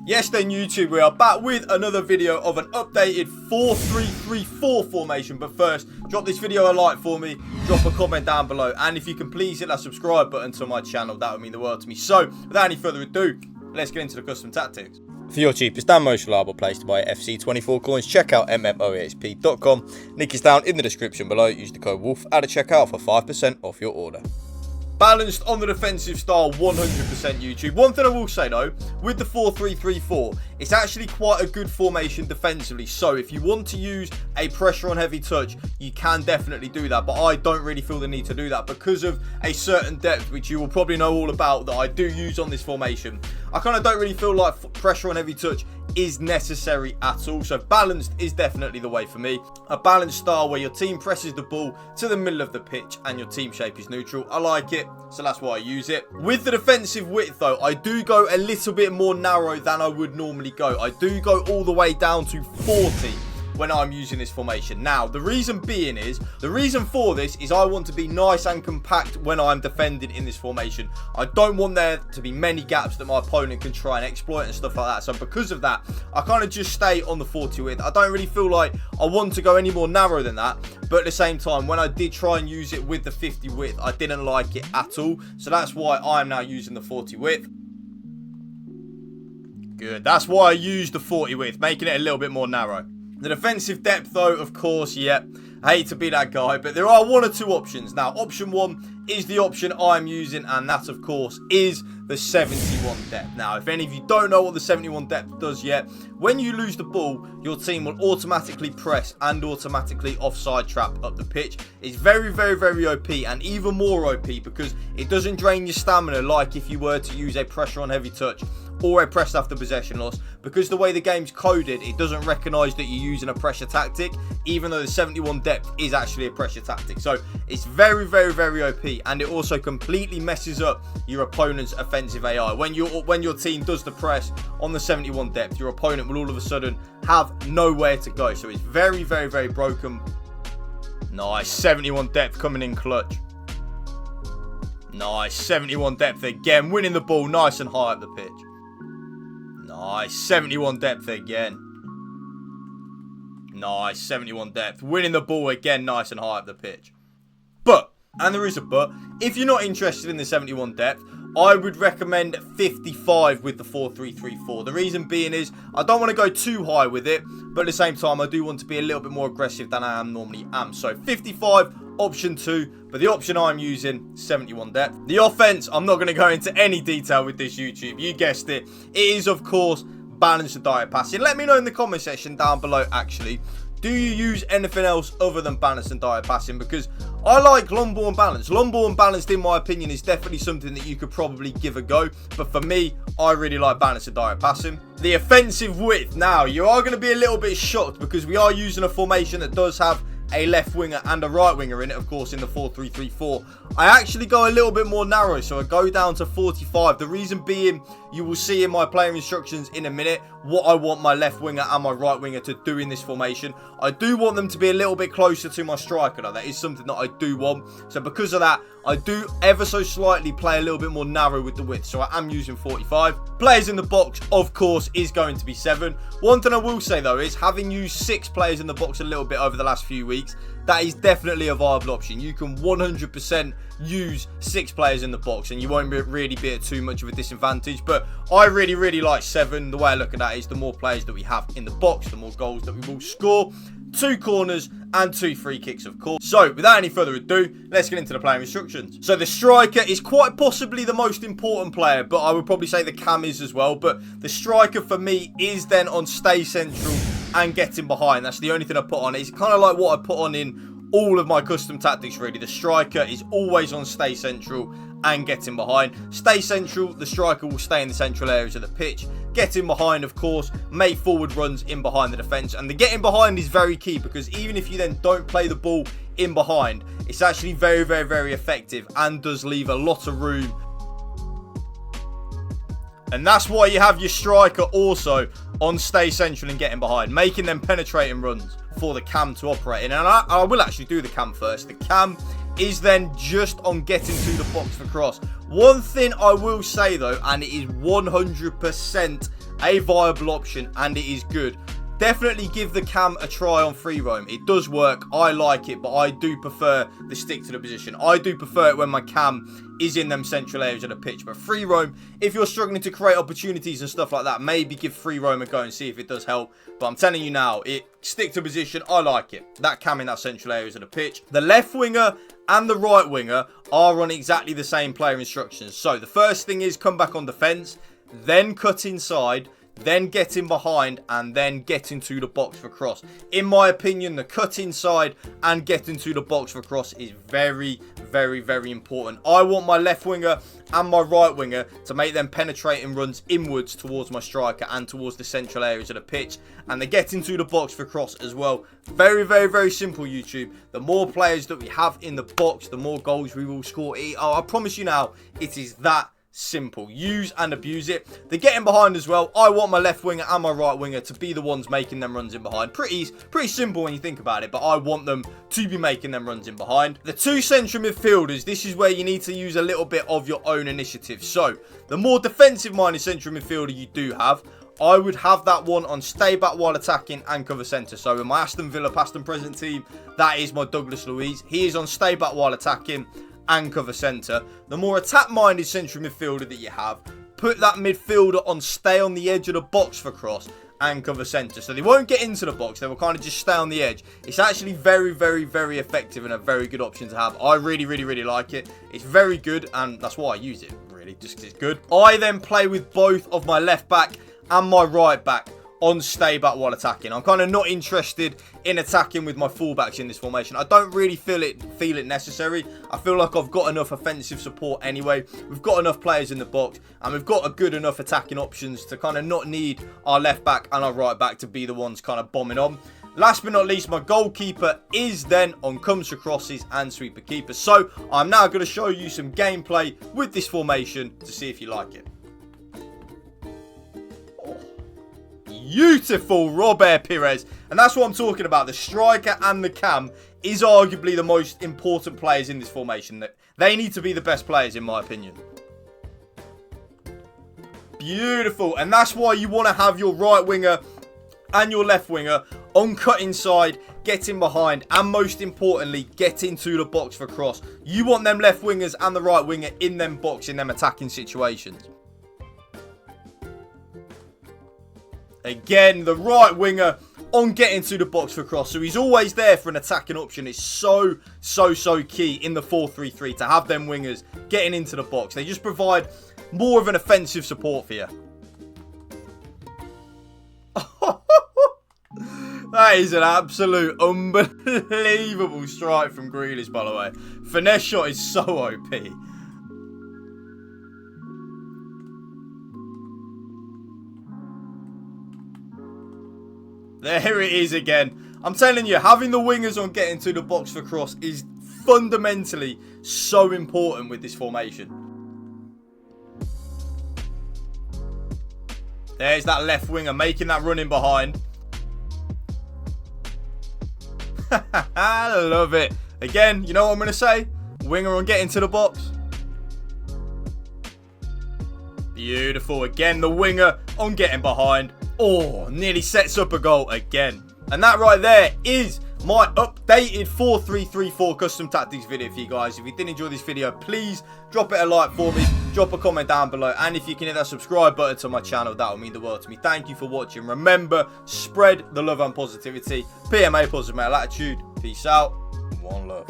Yes then YouTube, we are back with another video of an updated 4-3-3-4 formation. But first, drop this video a like for me, drop a comment down below, and if you can please hit that subscribe button to my channel, that would mean the world to me. So, without any further ado, let's get into the custom tactics. For your cheapest and most reliable place to buy FC24 coins, check out mmoexp.com. Link is down in the description below. Use the code WOLF at a checkout for 5% off your order. Balanced on the defensive style, 100% YouTube. One thing I will say though, with the 4-3-3-4, it's actually quite a good formation defensively. So if you want to use a pressure on heavy touch, you can definitely do that. But I don't really feel the need to do that because of a certain depth, which you will probably know all about, that I do use on this formation. I kind of don't really feel like pressure on heavy touch is necessary at all. So balanced is definitely the way for me. A balanced style where your team presses the ball to the middle of the pitch and your team shape is neutral. I like it, so that's why I use it. With the defensive width though, I do go a little bit more narrow than I would normally go. I do go all the way down to 40 when I'm using this formation. Now, the reason for this is I want to be nice and compact when I'm defending in this formation. I don't want there to be many gaps that my opponent can try and exploit and stuff like that. So because of that, I kind of just stay on the 40 width. I don't really feel like I want to go any more narrow than that. But at the same time, when I did try and use it with the 50 width, I didn't like it at all. So that's why I'm now using the 40 width. Good. That's why I used the 40 width, making it a little bit more narrow. The defensive depth though, of course, I hate to be that guy, but there are one or two options. Now, option one is the option I'm using, and that, of course, is the 71 depth. Now, if any of you don't know what the 71 depth does yet, when you lose the ball, your team will automatically press and automatically offside trap up the pitch. It's very, very, very OP, and even more OP because it doesn't drain your stamina like if you were to use a pressure on heavy touch or a press after possession loss. Because the way the game's coded, it doesn't recognise that you're using a pressure tactic, even though the 71 depth is actually a pressure tactic. So it's very, very, very OP, and it also completely messes up your opponent's offensive AI. When your team does the press on the 71 depth, your opponent will all of a sudden have nowhere to go. So it's very, very, very broken. Nice, 71 depth coming in clutch. Nice, 71 depth again, winning the ball nice and high up the pitch. Nice, 71 depth again. Nice, 71 depth. Winning the ball again, nice and high up the pitch. But, and there is a but, if you're not interested in the 71 depth, I would recommend 55 with the 4-3-3-4. The reason being is, I don't want to go too high with it, but at the same time, I do want to be a little bit more aggressive than I normally am. So 55, option 2, but the option I'm using, 71 depth. The offense, I'm not going to go into any detail with this YouTube. You guessed it. It is, of course, balanced and direct passing. Let me know in the comment section down below, actually. Do you use anything else other than balanced and direct passing? Because I like long ball and balance. Long ball and balanced, in my opinion, is definitely something that you could probably give a go. But for me, I really like balanced and direct passing. The offensive width. Now, you are going to be a little bit shocked because we are using a formation that does have a left winger and a right winger in it, of course, in the 4-3-3-4. I actually go a little bit more narrow, so I go down to 45. The reason being, you will see in my player instructions in a minute what I want my left winger and my right winger to do in this formation. I do want them to be a little bit closer to my striker, though. That is something that I do want. So because of that, I do ever so slightly play a little bit more narrow with the width. So I am using 45. Players in the box, of course, is going to be 7. One thing I will say, though, is having used 6 players in the box a little bit over the last few weeks, that is definitely a viable option. You can 100% use 6 players in the box and you won't really be at too much of a disadvantage. But I really, really like 7. The way I look at that is the more players that we have in the box, the more goals that we will score. 2 corners and 2 free kicks, of course. So without any further ado, let's get into the player instructions. So the striker is quite possibly the most important player, but I would probably say the cam is as well. But the striker for me is then on stay central and getting behind. That's the only thing I put on. It's kind of like what I put on in all of my custom tactics, really. The striker is always on stay central and getting behind. Stay central, the striker will stay in the central areas of the pitch. Getting behind, of course, make forward runs in behind the defence. And the getting behind is very key because even if you then don't play the ball in behind, it's actually very, very, very effective and does leave a lot of room. And that's why you have your striker also on stay central and getting behind, making them penetrating runs for the cam to operate in. And I will actually do the cam first. The cam is then just on getting to the box for cross. One thing I will say though, and it is 100% a viable option and it is good. Definitely give the cam a try on free roam. It does work. I like it, but I do prefer the stick to the position. I do prefer it when my cam is in them central areas of the pitch. But free roam, if you're struggling to create opportunities and stuff like that, maybe give free roam a go and see if it does help. But I'm telling you now, stick to position. I like it. That cam in that central areas of the pitch. The left winger and the right winger are on exactly the same player instructions. So the first thing is come back on defence, then cut inside, then get in behind, and then get into the box for cross. In my opinion, the cut inside and get into the box for cross is very, very, very important. I want my left winger and my right winger to make them penetrating runs inwards towards my striker and towards the central areas of the pitch. And they get into the box for cross as well. Very, very, very simple, YouTube. The more players that we have in the box, the more goals we will score. I promise you now, it is that simple. Use and abuse it. They're getting behind as well. I want my left winger and my right winger to be the ones making them runs in behind. Pretty simple when you think about it, but I want them to be making them runs in behind. The two central midfielders, this is where you need to use a little bit of your own initiative. So, the more defensive-minded central midfielder you do have, I would have that one on stay back while attacking and cover centre. So, in my Aston Villa past and present team, that is my Douglas Luiz. He is on stay back while attacking and cover centre. The more attack-minded central midfielder that you have, put that midfielder on stay on the edge of the box for cross and cover centre. So they won't get into the box. They will kind of just stay on the edge. It's actually very, very, very effective and a very good option to have. I really, really, really like it. It's very good and that's why I use it, really, just because it's good. I then play with both of my left back and my right back on stay back while attacking. I'm kind of not interested in attacking with my fullbacks in this formation. I don't really feel it necessary. I feel like I've got enough offensive support anyway. We've got enough players in the box and we've got a good enough attacking options to kind of not need our left back and our right back to be the ones kind of bombing on. Last but not least, my goalkeeper is then on comes for crosses and sweeper keepers. So I'm now going to show you some gameplay with this formation to see if you like it. Beautiful Robert Pires, and that's what I'm talking about. The striker and the cam is arguably the most important players in this formation. That they need to be the best players in my opinion. Beautiful, and that's why you want to have your right winger and your left winger on cut inside, getting behind, and most importantly, get into the box for cross. You want them left wingers and the right winger in them box, in them attacking situations. Again, the right winger on getting to the box for cross. So he's always there for an attacking option. It's so key in the 4-3-3 to have them wingers getting into the box. They just provide more of an offensive support for you. That is an absolute unbelievable strike from Grealish, by the way. Finesse shot is so OP. There it is again. I'm telling you, having the wingers on getting to the box for cross is fundamentally so important with this formation. There's that left winger making that run in behind. I love it. Again, you know what I'm going to say? Winger on getting to the box. Beautiful. Again, the winger on getting behind. Oh, nearly sets up a goal again. And that right there is my updated 4-3-3-4 custom tactics video for you guys. If you did enjoy this video, please drop it a like for me. Drop a comment down below. And if you can hit that subscribe button to my channel, that would mean the world to me. Thank you for watching. Remember, spread the love and positivity. PMA, positive male attitude. Peace out. One love.